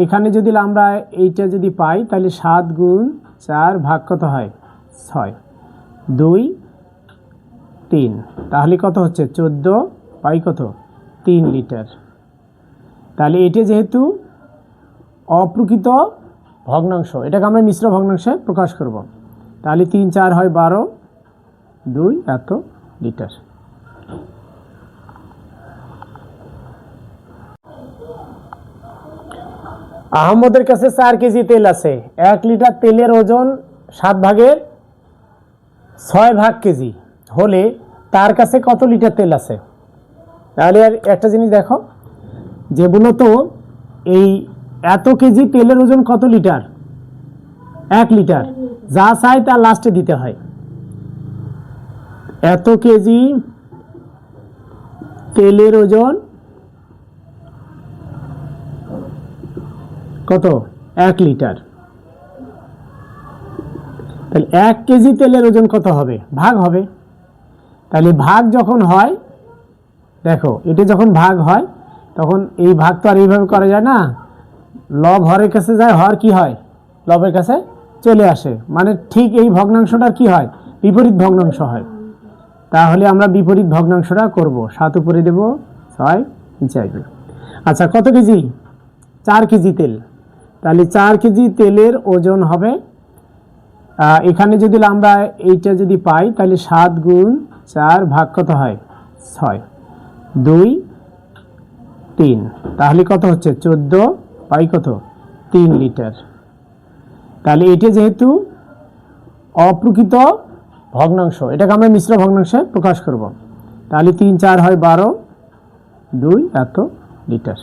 এখানে যদি আমরা এইটা যদি পাই তাহলে 7 গুণ 4 ভাগ কত হয় 6, 2, 3, তাহলে কত হচ্ছে 14 পাই কত 3 লিটার। তাহলে এটা যেহেতু অপ্রকৃত ভগ্নাংশ, এটাকে আমরা মিশ্র ভগ্নাংশে প্রকাশ করব। তাহলে 3 4 হয় 12, 2 এত লিটার। আহমদের কাছে 4 কেজি তেল আছে। 1 লিটার তেলের ওজন 7 ভাগের 6 ভাগ কেজি হলে তার কাছে কত লিটার তেল আছে? তাহলে আর একটা জিনিস দেখো যে মূলত এই এত কেজি তেলের ওজন কত লিটার? 1 লিটার। যা চাই তা লাস্টে দিতে হয়। এত কেজি তেলের ওজন কত? 1 লিটার। তাহলে 1 কেজি তেলের ওজন কত হবে? ভাগ হবে। তাহলে ভাগ যখন হয়, দেখো এটা যখন ভাগ হয় তখন এই ভাগ তো আর এইভাবে করা যায় না, লব হরের কাছে যায়, হর কি হয় লবের কাছে চলে আসে, মানে ঠিক এই ভগ্নাংশটার কি হয় বিপরীত ভগ্নাংশ হয়। তাহলে আমরা বিপরীত ভগ্নাংশটা করব। 7 উপরে দেব, 6 নিচে আসবে। আচ্ছা কত কেজি? 4 কেজি তেল। তাহলে 4 কেজি তেলের ওজন হবে, এখানে যদি আমরা এইটা যদি পাই তাহলে 7 গুণ 4 ভাগ কত হয় 6, 2, 3, তাহলে কত হচ্ছে 14 পাই কত 3 লিটার। তাহলে এটা যেহেতু অপ্রকৃত ভগ্নাংশ, এটাকে আমরা মিশ্র ভগ্নাংশে প্রকাশ করব। তাহলে 3 4 হয় 12, 2 এত লিটার।